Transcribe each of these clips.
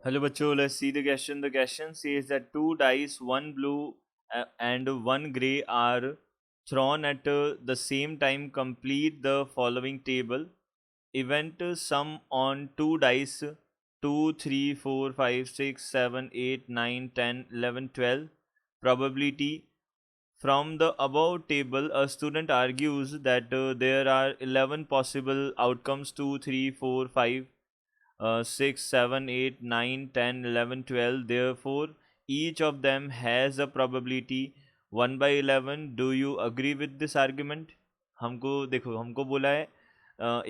Hello, bachcho. Let's see the question. The question says that two dice, one blue and one gray, are thrown at the same time. Complete the following table. Event sum on two dice 2, 3, 4, 5, 6, 7, 8, 9, 10, 11, 12. Probability. From the above table, a student argues that there are 11 possible outcomes 2, 3, 4, 5. 6, 7, 8, 9, 10, 11, 12. Therefore, each of them has a probability 1 by 11. Do you agree with this argument? हमको देखो, हमको बोला है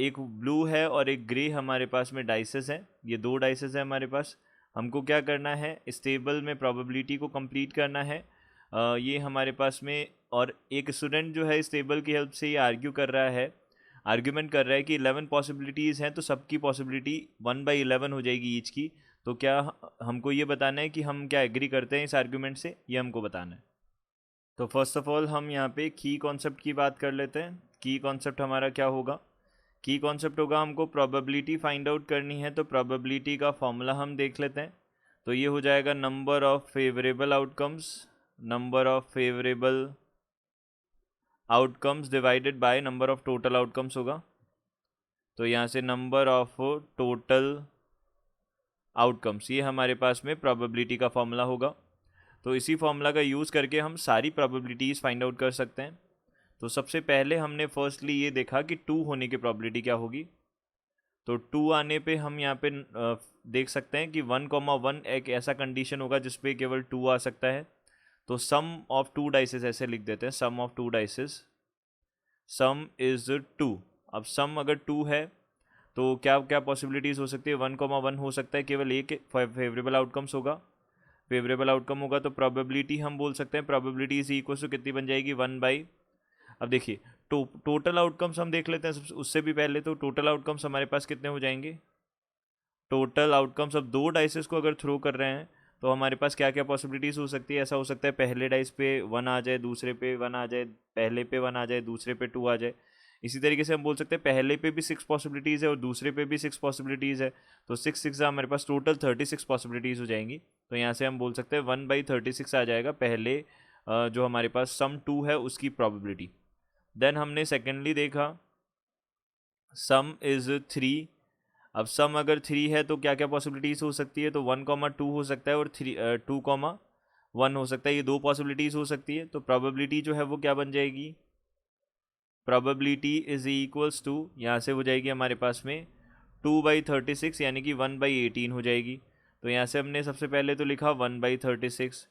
एक blue है और एक grey हमारे पास में डाइसेस हैं. ये दो डाइसेस है हमारे पास. हमको क्या करना है, इस टेबल में प्रोबेबिलिटी को कंप्लीट करना है. ये हमारे पास में, और एक स्टूडेंट जो है इस टेबल की हेल्प से ये आर्ग्यूमेंट कर रहा है कि 11 पॉसिबिलिटीज़ हैं, तो सबकी पॉसिबिलिटी 1 बाई 11 हो जाएगी ईच की. तो क्या हमको ये बताना है कि हम क्या एग्री करते हैं इस आर्ग्यूमेंट से, ये हमको बताना है. तो फर्स्ट ऑफ ऑल हम यहाँ पे की कॉन्सेप्ट की बात कर लेते हैं. की कॉन्सेप्ट हमारा क्या होगा? की कॉन्सेप्ट होगा, हमको प्रोबेबिलिटी फाइंड आउट करनी है. तो प्रोबेबिलिटी का फॉर्मूला हम देख लेते हैं. तो ये हो जाएगा number of favourable outcomes divided by number of total outcomes होगा. तो यहाँ से नंबर ऑफ टोटल आउटकम्स, ये हमारे पास में प्रोबेबिलिटी का फॉर्मूला होगा. तो इसी फॉर्मूला का यूज़ करके हम सारी प्रोबेबिलिटीज़ फाइंड आउट कर सकते हैं. तो सबसे पहले हमने फर्स्टली ये देखा कि 2 होने की प्रोबेबिलिटी क्या होगी. तो 2 आने पे हम यहाँ पे देख सकते हैं कि 1,1 एक ऐसा कंडीशन होगा जिसपे केवल 2 आ सकता है. तो सम ऑफ टू डाइसेस ऐसे लिख देते हैं, sum of two dices, sum is 2. अब सम अगर 2 है तो क्या क्या पॉसिबिलिटीज़ हो सकती है? 1,1 हो सकता है, केवल एक फेवरेबल आउटकम्स होगा. फेवरेबल आउटकम होगा तो प्रोबेबिलिटी हम बोल सकते हैं, प्रोबेबिलिटी इज इक्वल टू कितनी बन जाएगी? 1 बाई. अब देखिए, टोटल आउटकम्स हम देख लेते हैं उससे भी पहले. तो टोटल आउटकम्स हमारे पास कितने हो जाएंगे? टोटल आउटकम्स, अब दो डाइसेस को अगर थ्रो कर रहे हैं तो हमारे पास क्या क्या पॉसिबिलिटीज़ हो सकती है? ऐसा हो सकता है पहले डाइस पे 1 आ जाए, दूसरे पे 1 आ जाए, पहले पे 1 आ जाए, दूसरे पे 2 आ जाए. इसी तरीके से हम बोल सकते हैं पहले पे भी 6 पॉसिबिलिटीज़ है और दूसरे पे भी 6 पॉसिबिलिटीज़ है. तो 6 हमारे पास टोटल 36 पॉसिबिलिटीज़ हो जाएंगी. तो यहाँ से हम बोल सकते हैं 1/36 आ जाएगा पहले जो हमारे पास सम 2 है उसकी प्रॉबिलिटी. देन हमने सेकेंडली देखा सम इज़ 3. अब सम अगर 3 है तो क्या क्या पॉसिबिलिटीज़ हो सकती है? तो 1,2 हो सकता है और 2,1 हो सकता है. ये दो पॉसिबिलिटीज़ हो सकती है. तो प्रोबेबिलिटी जो है वो क्या बन जाएगी? प्रोबेबिलिटी इज इक्वल्स टू, यहाँ से हो जाएगी हमारे पास में 2/36 यानी कि 1/18 हो जाएगी. तो यहाँ से हमने सबसे पहले तो लिखा 1/36,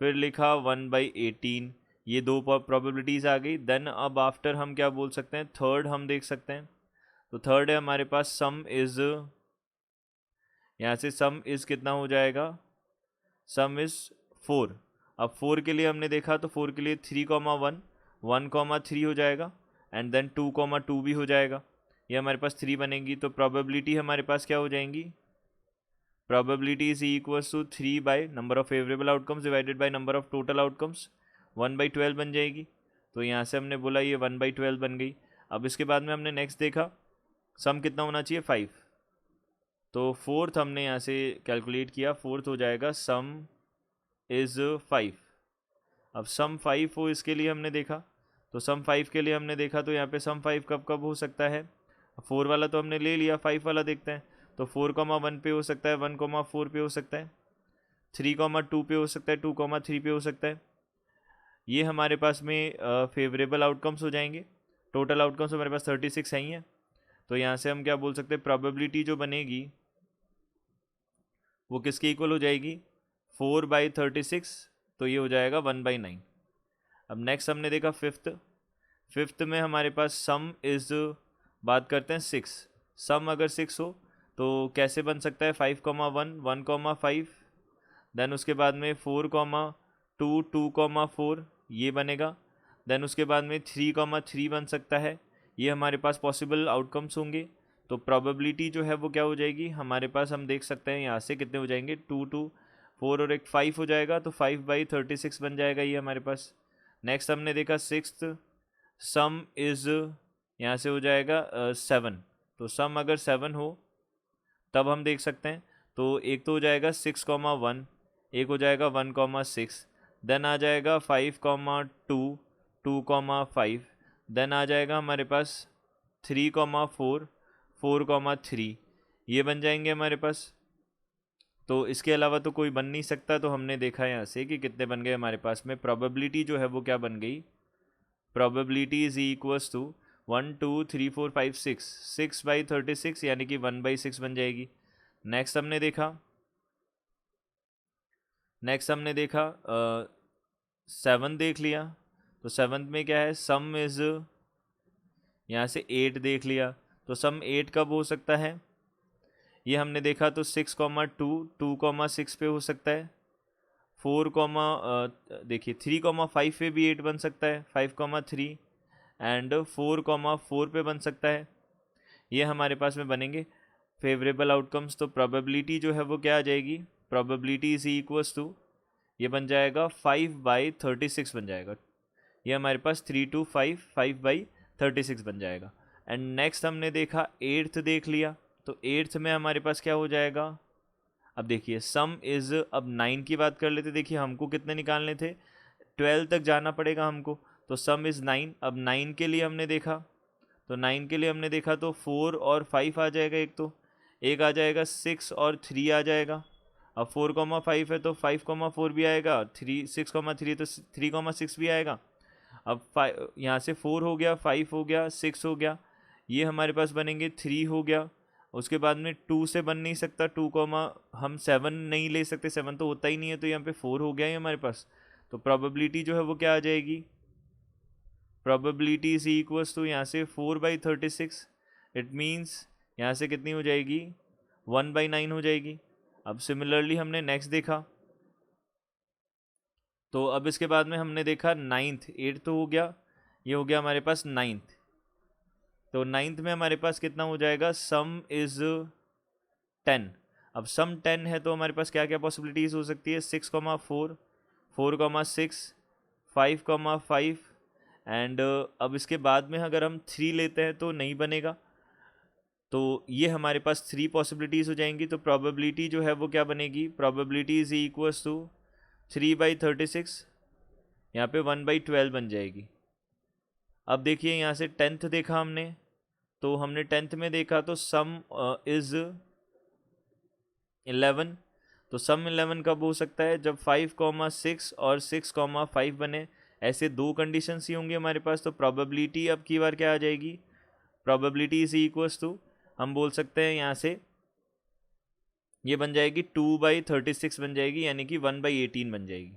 फिर लिखा 1/18. ये दो प्रोबेबिलिटीज़ आ गई. देन अब आफ्टर हम क्या बोल सकते हैं? थर्ड हम देख सकते हैं. तो थर्ड है हमारे पास सम इज़, यहाँ से सम इज़ कितना हो जाएगा? सम इज़ 4. अब 4 के लिए हमने देखा तो 4 के लिए 3,1, 1,3 हो जाएगा एंड देन 2,2 भी हो जाएगा. ये हमारे पास 3 बनेंगी. तो प्रोबेबिलिटी हमारे पास क्या हो जाएंगी? Probability is equals to 3 by number of favourable outcomes divided by number of total outcomes, 1/12 बन जाएगी. तो यहाँ से हमने बोला ये 1/12 बन गई. अब इसके बाद में हमने नेक्स्ट देखा सम कितना होना चाहिए? 5. तो फोर्थ हमने यहाँ से कैलकुलेट किया, फोर्थ हो जाएगा सम इज़ 5. अब सम 5 हो इसके लिए हमने देखा. तो सम 5 के लिए हमने देखा तो यहाँ पे सम 5 कब कब हो सकता है? 4 वाला तो हमने ले लिया, 5 वाला देखते हैं. तो 4,1 पे हो सकता है, 1,4 पे हो सकता है, 3,2 पे हो सकता है, 2,3 पे हो सकता है. ये हमारे पास में फेवरेबल आउटकम्स हो जाएंगे. टोटल आउटकम्स हमारे पास 36 है ही है. तो यहाँ से हम क्या बोल सकते हैं? प्रोबेबिलिटी जो बनेगी वो किसके इक्वल हो जाएगी? 4/36. तो ये हो जाएगा 1/9. अब नेक्स्ट हमने देखा फिफ्थ में हमारे पास सम इज़, बात करते हैं 6. सम अगर 6 हो तो कैसे बन सकता है? 5,1, 1,5. देन उसके बाद में 4,2, 2,4 ये बनेगा. देन उसके बाद में 3,3 बन सकता है. ये हमारे पास पॉसिबल आउटकम्स होंगे. तो प्रोबेबिलिटी जो है वो क्या हो जाएगी हमारे पास? हम देख सकते हैं यहाँ से कितने हो जाएंगे, 2, 2, 4 और एक 5 हो जाएगा. तो 5/36 बन जाएगा ये हमारे पास. नेक्स्ट हमने देखा सिक्स्थ, सम इज़, यहाँ से हो जाएगा 7. तो सम अगर 7 हो तब हम देख सकते हैं. तो एक तो हो जाएगा 6,1, एक हो जाएगा 1,6, देन आ जाएगा 5,2, 2,5, देन आ जाएगा हमारे पास 3,4, 4,3, ये बन जाएंगे हमारे पास। तो इसके अलावा तो कोई बन नहीं सकता। तो हमने देखा यहाँ से कि कितने बन गए हमारे पास में। प्रोबेबिलिटी जो है वो क्या बन गई, प्रोबेबिलिटी इज इक्वल्स टू 1 2 3 4 5 6, 6/36 यानी कि 1/6 बन जाएगी। नेक्स्ट हमने देखा 7 देख लिया। तो 7 में क्या है, सम इज, यहाँ से 8 देख लिया। तो सम 8 कब हो सकता है, ये हमने देखा। तो 6,2, 2,6 पे हो सकता है। 4, देखिए 3,5 पे भी 8 बन सकता है, 5,3 एंड 4,4 पे बन सकता है। ये हमारे पास में बनेंगे फेवरेबल आउटकम्स। तो प्रोबेबिलिटी जो है वो क्या आ जाएगी, प्रोबेबिलिटी इज इक्वल्स टू, ये बन जाएगा 5/36 बन जाएगा। ये हमारे पास 3 to 5, 5/36 बन जाएगा। एंड नेक्स्ट हमने देखा 8th देख लिया। तो 8th में हमारे पास क्या हो जाएगा, अब देखिए सम इज़, अब 9 की बात कर लेते। देखिए हमको कितने निकालने थे, 12 तक जाना पड़ेगा हमको। तो सम इज़ 9। अब 9 के लिए हमने देखा, तो 9 के लिए हमने देखा तो 4 और 5 आ जाएगा। एक आ जाएगा 6 और 3 आ जाएगा। अब 4,5 है तो 5,4 भी आएगा, 6,3 तो 3,6 भी आएगा। अब यहाँ से 4 हो गया, 5 हो गया, 6 हो गया, ये हमारे पास बनेंगे 3 हो गया। उसके बाद में 2 से बन नहीं सकता, 2, हम 7 नहीं ले सकते, 7 तो होता ही नहीं है। तो यहाँ पे 4 हो गया है हमारे पास। तो प्रोबेबिलिटी जो है वो क्या आ जाएगी, प्रोबेबिलिटी इज इक्वल्स टू, यहाँ से 4/36, इट मीन्स यहाँ से कितनी हो जाएगी, 1/9 हो जाएगी। अब सिमिलरली हमने नेक्स्ट देखा। तो अब इसके बाद में हमने देखा 9th, 8 तो हो गया, ये हो गया हमारे पास 9th। तो 9th में हमारे पास कितना हो जाएगा, सम इज़ 10। अब सम 10 है तो हमारे पास क्या क्या पॉसिबिलिटीज़ हो सकती है, 6,4, 4,6, 5,5 एंड अब इसके बाद में अगर हम 3 लेते हैं तो नहीं बनेगा। तो ये हमारे पास 3 पॉसिबिलिटीज़ हो जाएंगी। तो प्रोबेबिलिटी जो है वो क्या बनेगी, प्रोबेबिलिटी इज इक्वल्स टू 3/36, यहाँ पे 1/12 बन जाएगी। अब देखिए यहाँ से 10th देखा हमने, तो हमने 10th में देखा तो सम इज़ 11। तो सम 11 कब हो सकता है, जब 5,6 और 6,5 बने। ऐसे दो कंडीशंस ही होंगी हमारे पास। तो प्रोबेबिलिटी अब की बार क्या आ जाएगी, प्रोबेबिलिटी इज इक्वल्स टू, हम बोल सकते हैं यहाँ से ये बन जाएगी 2/36 बन जाएगी, यानी कि 1/18 बन जाएगी।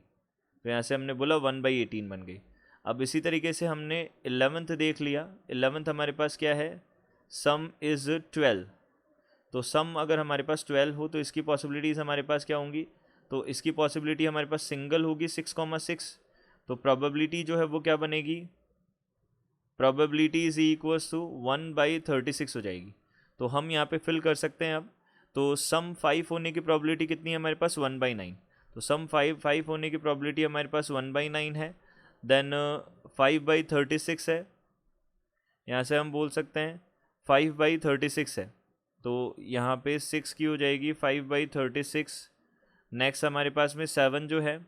तो यहाँ से हमने बोला 1/18 बन गई। अब इसी तरीके से हमने 11th देख लिया। 11th हमारे पास क्या है, सम इज़ 12। तो सम अगर हमारे पास 12 हो तो इसकी पॉसिबिलिटीज़ हमारे पास क्या होंगी, तो इसकी पॉसिबिलिटी हमारे पास सिंगल होगी 6,6। तो प्रोबेबिलिटी जो है वो क्या बनेगी, प्रोबेबिलिटी इज इक्वल्स टू 1/36 हो जाएगी। तो हम यहाँ पे फिल कर सकते हैं अब। तो सम 5 होने की प्रोबेबिलिटी कितनी है हमारे पास, 1/9। तो सम 5 होने की प्रोबेबिलिटी हमारे पास 1/9 है। देन 5/36 है, यहाँ से हम बोल सकते हैं 5/36 है। तो यहाँ पे 6 की हो जाएगी 5/36। नेक्स्ट हमारे पास में 7 जो है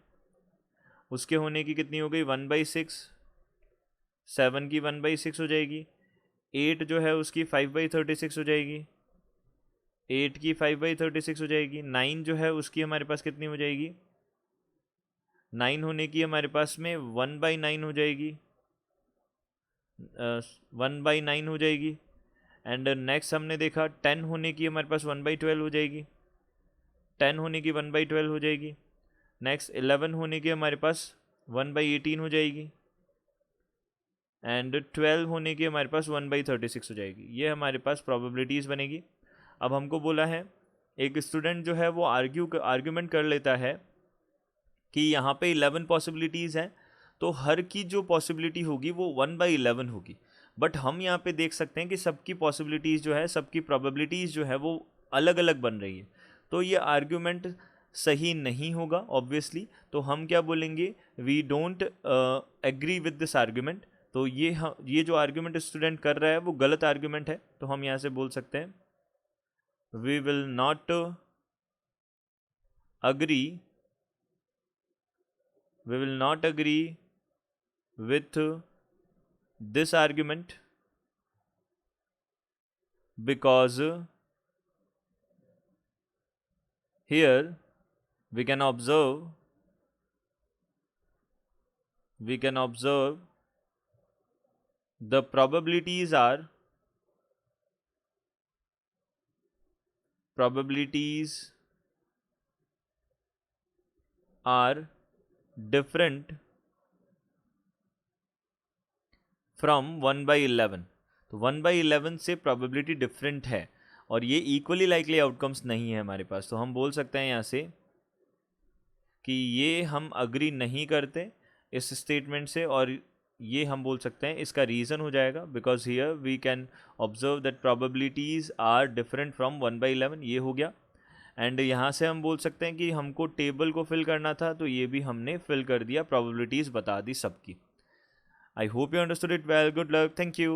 उसके होने की कितनी हो गई, 1/6, 7 की 1/6 हो जाएगी। 8 जो है उसकी 5/36 हो जाएगी, 8 की 5/36 हो जाएगी। 9 जो है उसकी हमारे पास कितनी हो जाएगी, 9 होने की हमारे पास में 1/9 हो जाएगी, 1/9 हो जाएगी। एंड नेक्स्ट हमने देखा 10 होने की हमारे पास 1/12 हो जाएगी, 10 होने की 1/12 हो जाएगी। नेक्स्ट 11 होने की हमारे पास 1/18 हो जाएगी एंड 12 होने की हमारे पास 1/36 हो जाएगी। ये हमारे पास प्रोबेबिलिटीज़ बनेगी। अब हमको बोला है, एक स्टूडेंट जो है वो आर्ग्यूमेंट कर लेता है कि यहाँ पे 11 पॉसिबिलिटीज़ हैं, तो हर की जो पॉसिबिलिटी होगी वो 1/11 होगी। बट हम यहाँ पे देख सकते हैं कि सबकी पॉसिबिलिटीज़ जो है, सबकी प्रोबेबिलिटीज़ जो है वो अलग अलग बन रही है। तो ये आर्ग्यूमेंट सही नहीं होगा ऑब्वियसली। तो हम क्या बोलेंगे, we don't agree with this argument. तो ये जो आर्ग्यूमेंट स्टूडेंट कर रहा है वो गलत आर्ग्यूमेंट है। तो हम यहाँ से बोल सकते हैं we will not agree, we will not agree with this argument because here we can observe the probabilities are different from 1/11। तो 1/11 से प्रोबेबिलिटी डिफरेंट है और ये इक्वली लाइकली आउटकम्स नहीं है हमारे पास। तो हम बोल सकते हैं यहाँ से कि ये हम अग्री नहीं करते इस स्टेटमेंट से, और ये हम बोल सकते हैं इसका रीज़न हो जाएगा because here we can observe that probabilities are different from 1/11। ये हो गया। एंड यहाँ से हम बोल सकते हैं कि हमको टेबल को फिल करना था, तो ये भी हमने फिल कर दिया, प्रोबेबिलिटीज़ बता दी सबकी। I hope you understood it well. Good luck. Thank you.